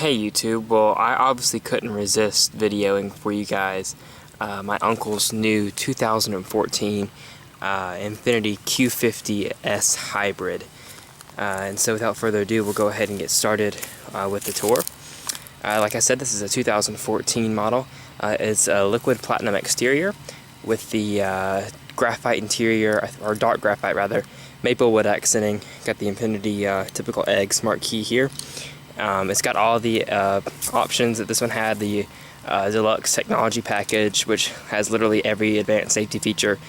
Hey YouTube, well I obviously couldn't resist videoing for you guys my uncle's new 2014 Infiniti Q50S hybrid. And so without further ado, we'll go ahead and get started with the tour. Like I said, this is a 2014 model. It's a liquid platinum exterior with the graphite interior, or dark graphite rather, maple wood accenting. Got the Infiniti typical egg smart key here. It's got all the options that this one had. The deluxe technology package, which has literally every advanced safety feature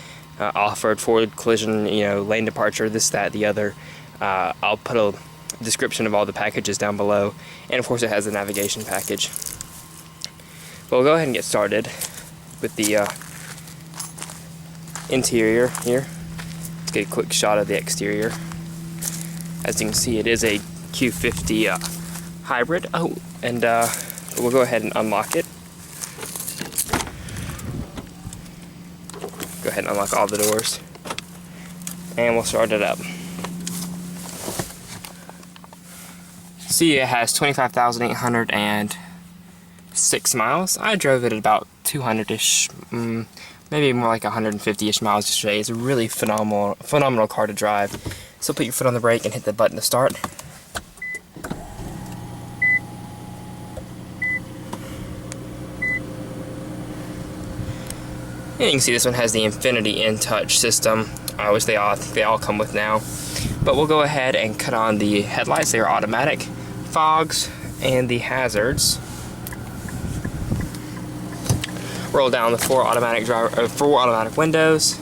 offered: forward collision, lane departure, this, that, the other. I'll put a description of all the packages down below, and of course it has the navigation package. But we'll go ahead and get started with the interior here. Let's get a quick shot of the exterior. As you can see, it is a Q50 hybrid. Oh, and we'll go ahead and unlock it. Go ahead and unlock all the doors, and we'll start it up. See, it has 25,806 miles. I drove it at about 200-ish, maybe more like 150-ish miles yesterday. It's a really phenomenal car to drive. So put your foot on the brake and hit the button to start. And you can see this one has the Infiniti InTouch system, which they all come with now. But we'll go ahead and cut on the headlights. They are automatic, fogs, and the hazards. Roll down the four automatic windows,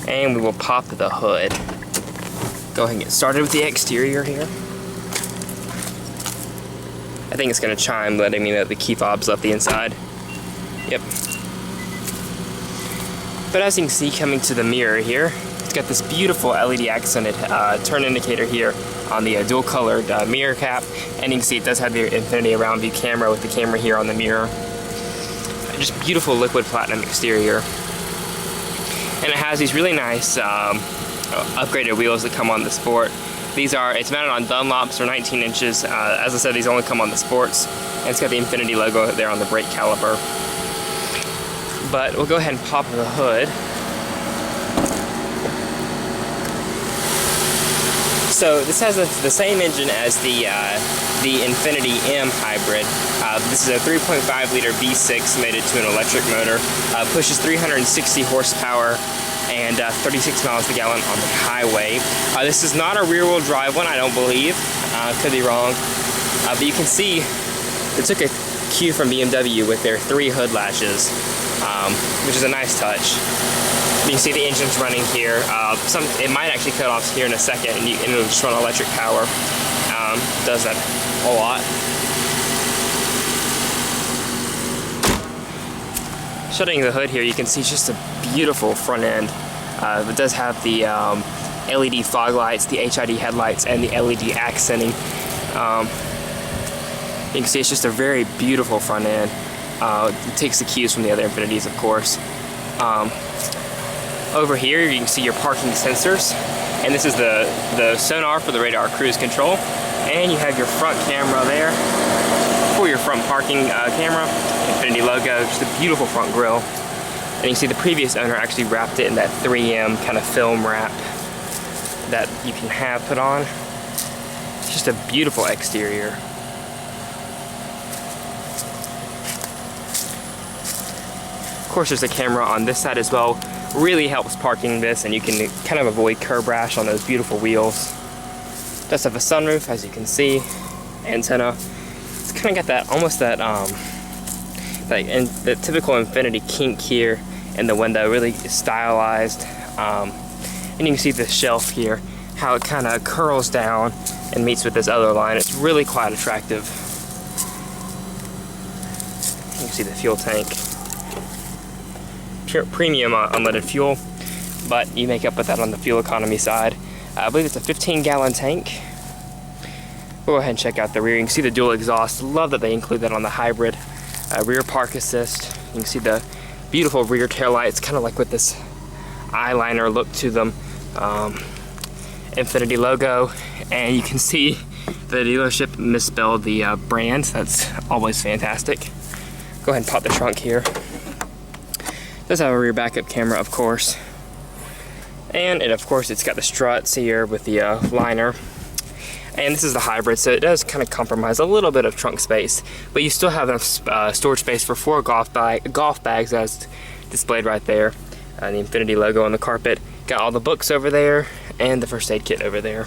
and we will pop the hood. Go ahead and get started with the exterior here. I think it's going to chime, letting me know the key fob's left the inside. Yep. But as you can see, coming to the mirror here, it's got this beautiful LED accented turn indicator here on the dual colored mirror cap, and you can see it does have the Infiniti around view camera with the camera here on the mirror. Just beautiful liquid platinum exterior, and it has these really nice upgraded wheels that come on the Sport. It's mounted on Dunlops, or 19 inches. As I said, these only come on the Sports, and it's got the Infiniti logo there on the brake caliper. But we'll go ahead and pop the hood. So this has the same engine as the Infiniti M hybrid. This is a 3.5 liter V6 mated to an electric motor. Pushes 360 horsepower and 36 miles per gallon on the highway. This is not a rear-wheel drive one, I don't believe. Could be wrong. But you can see they took a cue from BMW with their 3 hood latches, which is a nice touch. You can see the engine's running here. It might actually cut off here in a second, and it'll just run electric power. Does that a lot. Shutting the hood here, you can see it's just a beautiful front end. It does have the LED fog lights, the HID headlights, and the LED accenting. You can see it's just a very beautiful front end. It takes the cues from the other Infinitis, of course. Over here, you can see your parking sensors, and this is the sonar for the radar cruise control. And you have your front camera there for your front parking camera. Infiniti logo, just a beautiful front grille. And you can see the previous owner actually wrapped it in that 3M kind of film wrap that you can have put on. It's just a beautiful exterior. Of course, there's a camera on this side as well. Really helps parking this, and you can kind of avoid curb rash on those beautiful wheels. Does have a sunroof, as you can see. Antenna. It's kind of got that almost that the typical Infiniti kink here in the window, really stylized. And you can see the shelf here, how it kind of curls down and meets with this other line. It's really quite attractive. You can see the fuel tank. Premium unleaded fuel, but you make up with that on the fuel economy side. I believe it's a 15-gallon tank. We'll go ahead and check out the rear. You can see the dual exhaust. Love that they include that on the hybrid. Rear park assist. You can see the beautiful rear tail lights, kind of like with this eyeliner look to them. Infiniti logo, and you can see The dealership misspelled the brand. That's always fantastic. Go ahead and pop the trunk here. It does have a rear backup camera, of course. And of course, it's got the struts here with the liner. And this is the hybrid, so it does kind of compromise a little bit of trunk space, but you still have enough storage space for 4 golf bags as displayed right there. The Infiniti logo on the carpet. Got all the books over there and the first aid kit over there.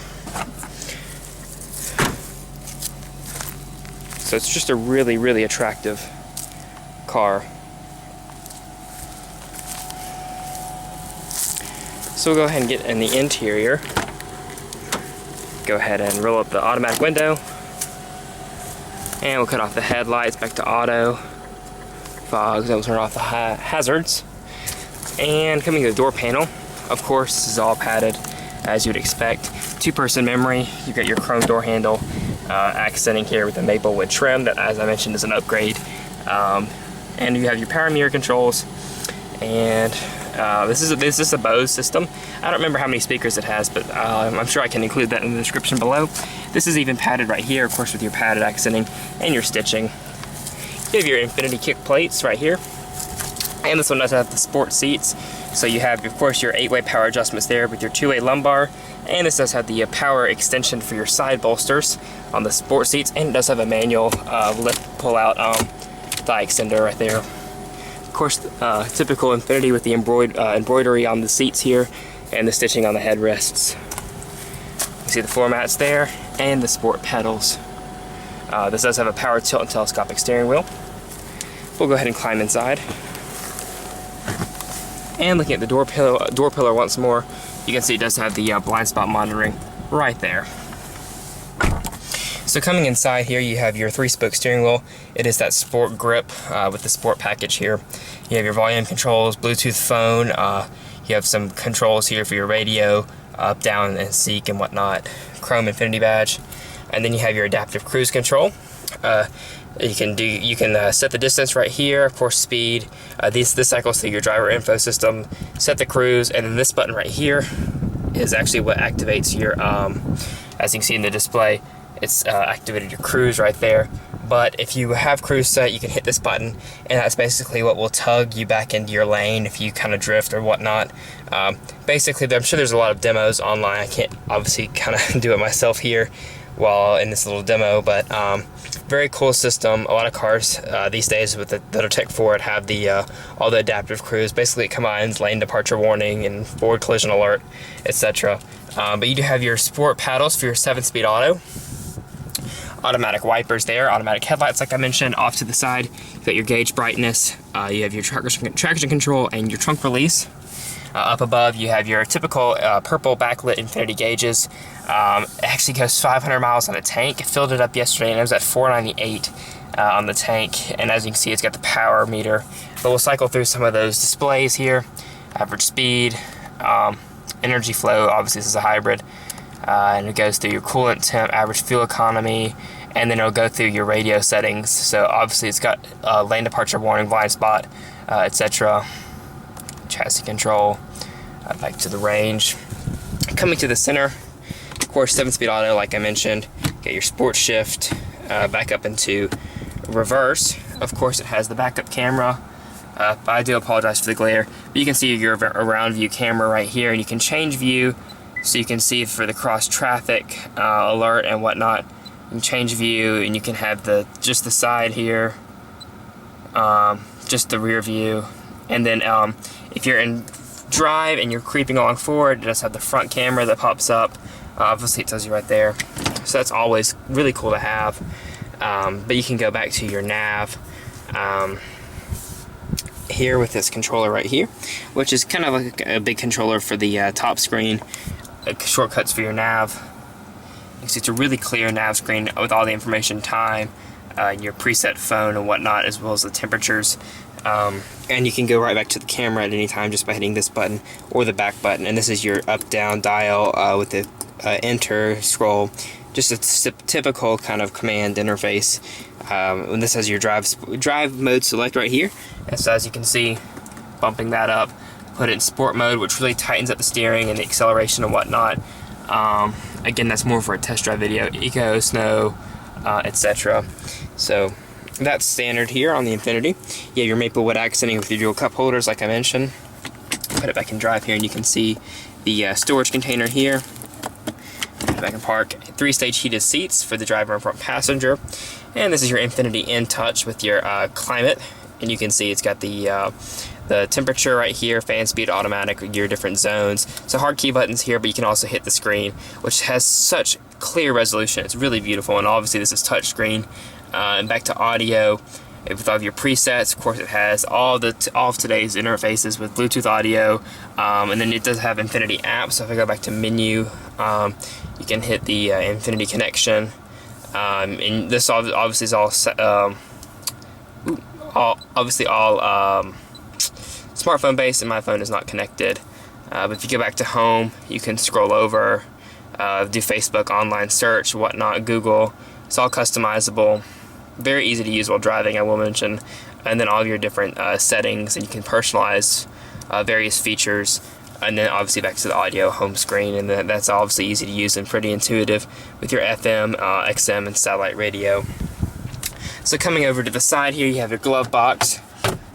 So it's just a really, really attractive car. So we'll go ahead and get in the interior. Go ahead and roll up the automatic window. And we'll cut off the headlights back to auto. Fogs, that will turn off the hazards. And coming to the door panel, of course, this is all padded as you'd expect. 2-person memory, you've got your chrome door handle accenting here with the maple wood trim that, as I mentioned, is an upgrade. And you have your power mirror controls. And this is a Bose system. I don't remember how many speakers it has, but I'm sure I can include that in the description below. This is even padded right here, of course, with your padded accenting and your stitching. You have your Infiniti kick plates right here. And this one does have the sport seats. So you have, of course, your 8-way power adjustments there with your 2-way lumbar. And this does have the power extension for your side bolsters on the sport seats. And it does have a manual lift pull-out thigh extender right there. Of course, typical Infiniti with the embroidery on the seats here and the stitching on the headrests. You see the floor mats there and the sport pedals. This does have a power tilt and telescopic steering wheel. We'll go ahead and climb inside. And looking at the door pillar once more, you can see it does have the blind spot monitoring right there. So coming inside here, you have your 3-spoke steering wheel. It is that sport grip with the sport package here. You have your volume controls, Bluetooth phone. You have some controls here for your radio, up, down, and seek and whatnot. Chrome Infiniti badge. And then you have your adaptive cruise control. You can set the distance right here, of course speed. This cycles through your driver info system, set the cruise, and then this button right here is actually what activates your, as you can see in the display, it's activated your cruise right there. But if you have cruise set, you can hit this button, and that's basically what will tug you back into your lane if you kind of drift or whatnot. Basically, I'm sure there's a lot of demos online. I can't obviously kind of do it myself here while in this little demo, but very cool system. A lot of cars these days with that are Tech Forward have the all the adaptive cruise. Basically, it combines lane departure warning and forward collision alert, etc. But you do have your sport paddles for your 7-speed auto. Automatic wipers there, automatic headlights like I mentioned, off to the side. You've got your gauge brightness, you have your traction control and your trunk release. Up above you have your typical purple backlit Infiniti gauges. It actually goes 500 miles on a tank. I filled it up yesterday and it was at 498 on the tank. And as you can see, it's got the power meter. But we'll cycle through some of those displays here. Average speed, energy flow, obviously this is a hybrid. And it goes through your coolant temp, average fuel economy, and then it'll go through your radio settings. So obviously it's got lane departure warning, blind spot, etc. Chassis control, back to the range. Coming to the center, of course, 7-speed auto, like I mentioned. Get your sport shift, back up into reverse. Of course, it has the backup camera. I do apologize for the glare, but you can see your around view camera right here, and you can change view so you can see for the cross traffic alert and whatnot. You can change view, and you can have just the side here, just the rear view, and then if you're in drive and you're creeping along forward, it does have the front camera that pops up. Obviously it tells you right there, so that's always really cool to have. But you can go back to your nav here with this controller right here, which is kind of like a big controller for the top screen. Shortcuts for your nav. You can see it's a really clear nav screen with all the information, time, your preset phone and whatnot, as well as the temperatures. And you can go right back to the camera at any time just by hitting this button or the back button. And this is your up-down dial with the enter, scroll, just a typical kind of command interface. And this has your drive mode select right here. And so as you can see, bumping that up, put it in sport mode, which really tightens up the steering and the acceleration and whatnot. Again, that's more for a test drive video, eco, snow, etc. So that's standard here on the Infiniti. You have your maple wood accenting with your dual cup holders, like I mentioned. Put it back in drive here, and you can see the storage container here. Put it back in park. 3-stage heated seats for the driver and front passenger. And this is your Infiniti InTouch with your climate, and you can see it's got the temperature right here, fan speed, automatic, your different zones. So hard key buttons here, but you can also hit the screen, which has such clear resolution. It's really beautiful, and obviously this is touch screen. And back to audio, with all of your presets. Of course, it has all of today's interfaces with Bluetooth audio, and then it does have Infiniti apps. So if I go back to menu, you can hit the Infiniti connection, and this obviously is all smartphone based, and my phone is not connected. But if you go back to home, you can scroll over, do Facebook, online search, whatnot, Google. It's all customizable, very easy to use while driving, I will mention. And then all of your different settings, and you can personalize various features. And then obviously back to the audio home screen, and that's obviously easy to use and pretty intuitive with your FM, XM, and satellite radio. So coming over to the side here, you have your glove box.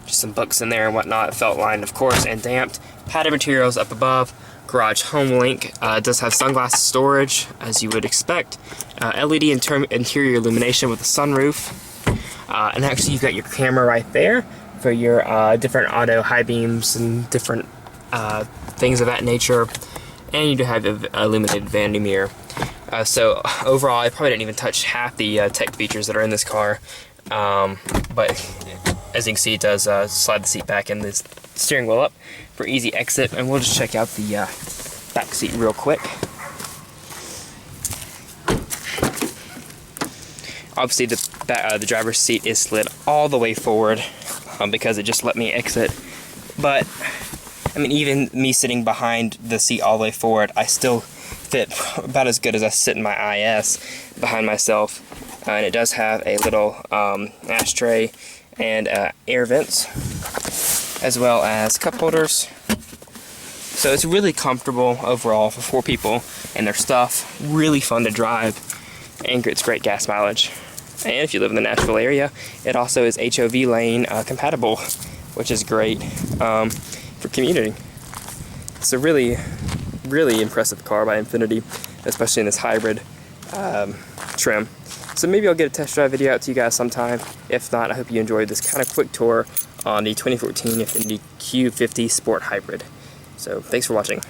Just some books in there and whatnot, felt lined of course, and damped. Padded materials up above. Garage home link. It does have sunglasses storage, as you would expect. LED interior illumination with a sunroof. And actually you've got your camera right there for your different auto high beams and different things of that nature. And you do have an illuminated vanity mirror. So overall, I probably didn't even touch half the tech features that are in this car. But as you can see, it does slide the seat back and the steering wheel up for easy exit. And we'll just check out the back seat real quick. Obviously, the driver's seat is slid all the way forward because it just let me exit. But I mean, even me sitting behind the seat all the way forward, I still fit about as good as I sit in my IS behind myself. And it does have a little ashtray and air vents, as well as cup holders. So it's really comfortable overall for 4 people and their stuff. Really fun to drive, and it's great gas mileage. And if you live in the Nashville area, it also is HOV lane compatible, which is great for commuting. It's a really, really impressive car by Infiniti, especially in this hybrid trim. So maybe I'll get a test drive video out to you guys sometime. If not, I hope you enjoyed this kind of quick tour on the 2014 Infiniti Q50 Sport Hybrid. So thanks for watching.